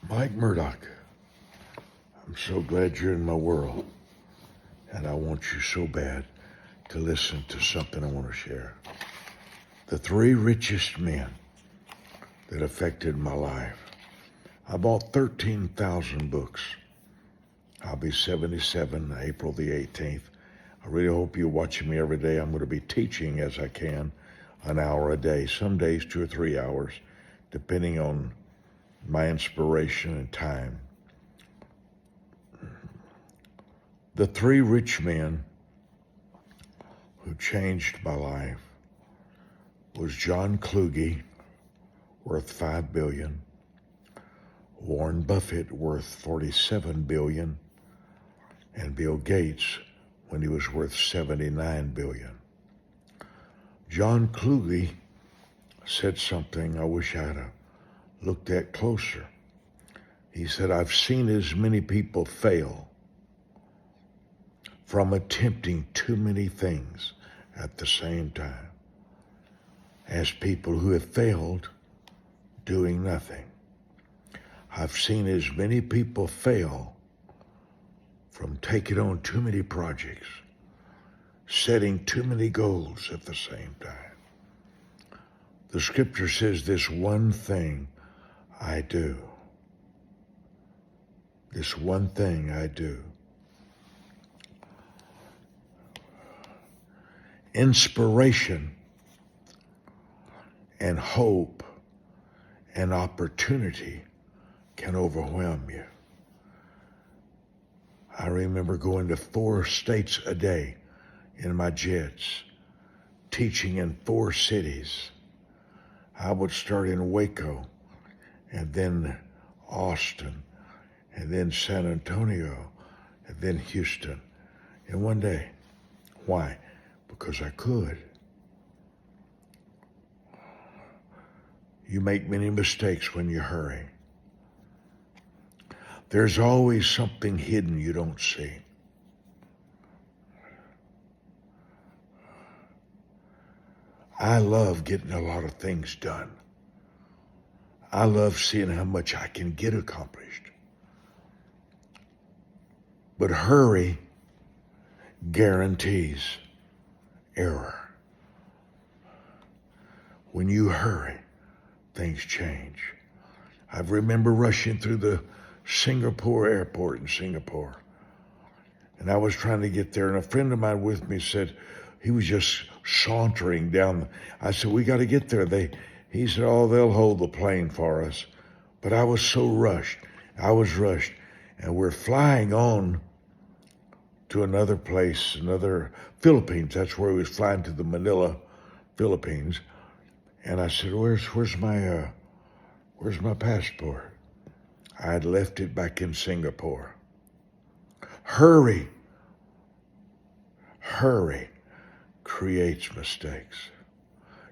Mike Murdoch, I'm so glad you're in my world, and I want you so bad to listen to something I want to share. The three richest men that affected my life. I bought 13,000 books. I'll be 77 April the 18th. I really hope you're watching me every day. I'm going to be teaching as I can, an hour a day, some days 2 or 3 hours, depending on my inspiration and time. The three rich men who changed my life was John Kluge, worth $5 billion, Warren Buffett, worth $47 billion, and Bill Gates, when he was worth $79 billion. John Kluge said something I wish I'd have looked at closer. He said, I've seen as many people fail from attempting too many things at the same time as people who have failed doing nothing. I've seen as many people fail from taking on too many projects, setting too many goals at the same time. The scripture says, this one thing I do. This one thing I do. Inspiration and hope and opportunity can overwhelm you. I remember going to 4 states a day in my jets, teaching in 4 cities. I would start in Waco, and then Austin, and then San Antonio, and then Houston in one day. Why? Because I could. You make many mistakes when you hurry. There's always something hidden you don't see. I love getting a lot of things done. I love seeing how much I can get accomplished. But hurry guarantees error. When you hurry, things change. I remember rushing through the Singapore airport in Singapore, and I was trying to get there, and a friend of mine with me said, he was just sauntering down. I said, we got to get there. He said, oh, they'll hold the plane for us. But I was so rushed. I was rushed. And we're flying on to another place, another Philippines. That's where we was flying to the Manila, Philippines. And I said, where's my passport? I had left it back in Singapore. Hurry creates mistakes.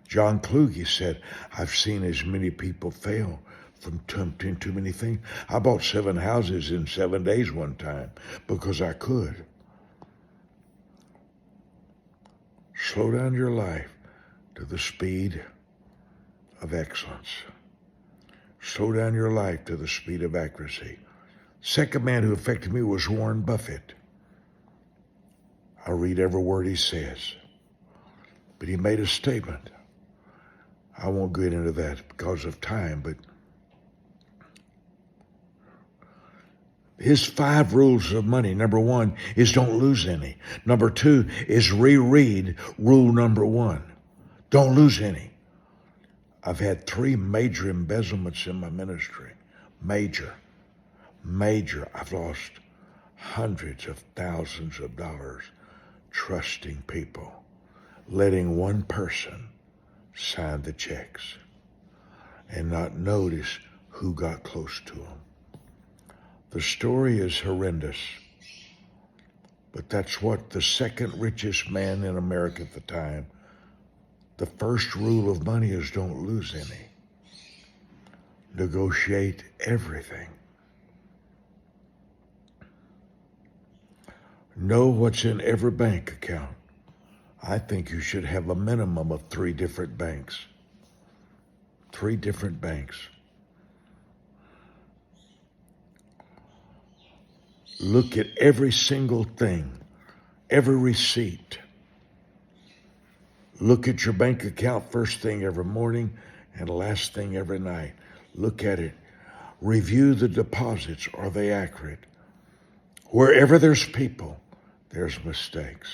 John Kluge said, I've seen as many people fail from attempting too many things. I bought 7 houses in 7 days one time because I could. Slow down your life to the speed of excellence. Slow down your life to the speed of accuracy. Second man who affected me was Warren Buffett. I read every word he says. But he made a statement. I won't get into that because of time, but his 5 rules of money. Number 1 is don't lose any. Number 2 is reread rule number 1. Don't lose any. I've had 3 major embezzlements in my ministry. Major. I've lost hundreds of thousands of dollars trusting people, letting one person sign the checks and not notice who got close to them. The story is horrendous, but that's what the second richest man in America at the time, the first rule of money is don't lose any. Negotiate everything. Know what's in every bank account. I think you should have a minimum of 3 different banks. 3 different banks. Look at every single thing, every receipt. Look at your bank account first thing every morning and last thing every night. Look at it. Review the deposits. Are they accurate? Wherever there's people, there's mistakes.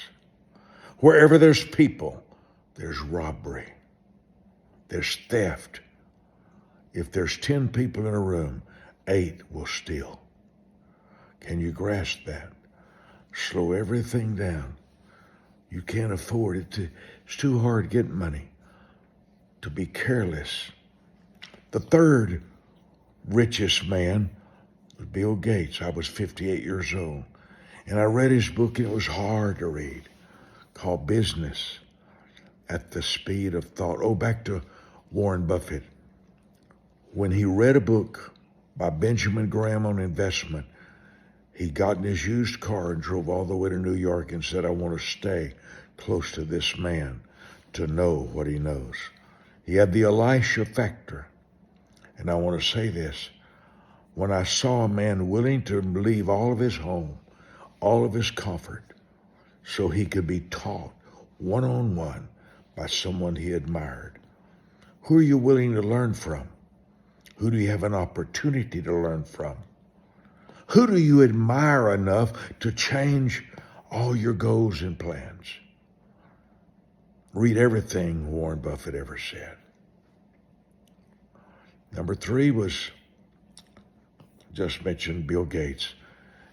Wherever there's people, there's robbery. There's theft. If there's 10 people in a room, 8 will steal. Can you grasp that? Slow everything down. You can't afford it. It's too hard getting money. To be careless. The third richest man was Bill Gates. I was 58 years old. And I read his book, and it was hard to read, called Business at the Speed of Thought. Oh, back to Warren Buffett. When he read a book by Benjamin Graham on investment, he got in his used car and drove all the way to New York and said, I want to stay close to this man to know what he knows. He had the Elisha factor. And I want to say this. When I saw a man willing to leave all of his home, all of his comfort, so he could be taught one-on-one by someone he admired. Who are you willing to learn from? Who do you have an opportunity to learn from? Who do you admire enough to change all your goals and plans? Read everything Warren Buffett ever said. Number 3 was, just mentioned Bill Gates.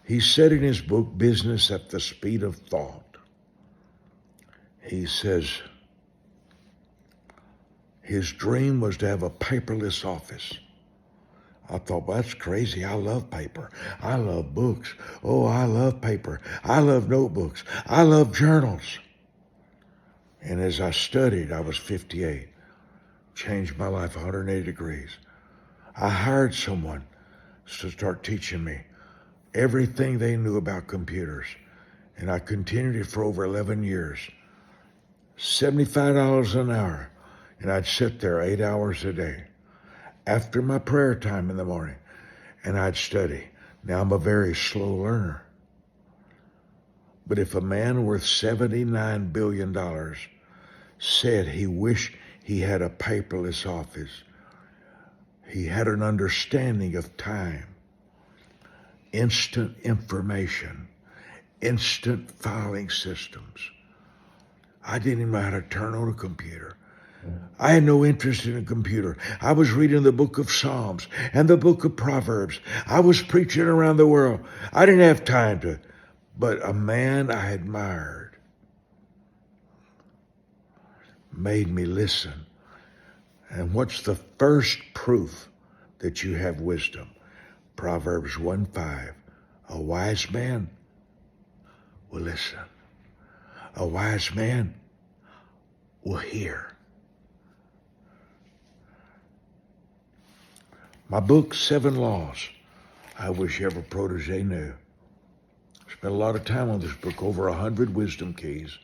He said in his book, Business at the Speed of Thought, he says his dream was to have a paperless office. I thought, well, that's crazy. I love paper. I love books. Oh, I love paper. I love notebooks. I love journals. And as I studied, I was 58. Changed my life 180 degrees. I hired someone to start teaching me everything they knew about computers. And I continued it for over 11 years. $75 an hour. And I'd sit there 8 hours a day after my prayer time in the morning, and I'd study. Now, I'm a very slow learner. But if a man worth $79 billion said he wished he had a paperless office, he had an understanding of time, instant information, instant filing systems. I didn't even know how to turn on a computer. I had no interest in a computer. I was reading the book of Psalms and the book of Proverbs. I was preaching around the world. I didn't have time to, but a man I admired made me listen. And what's the first proof that you have wisdom? Proverbs 1:5. A wise man will listen. A wise man will hear. My book, 7 Laws, I wish every protege knew. Spent a lot of time on this book, over 100 wisdom keys,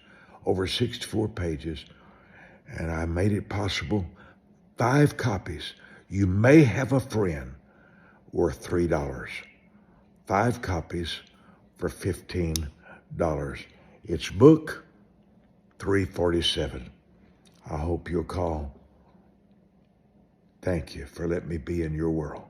over 64 pages, and I made it possible. 5 copies. You may have a friend worth $3. 5 copies for $15. It's book 347. I hope you'll call. Thank you for letting me be in your world.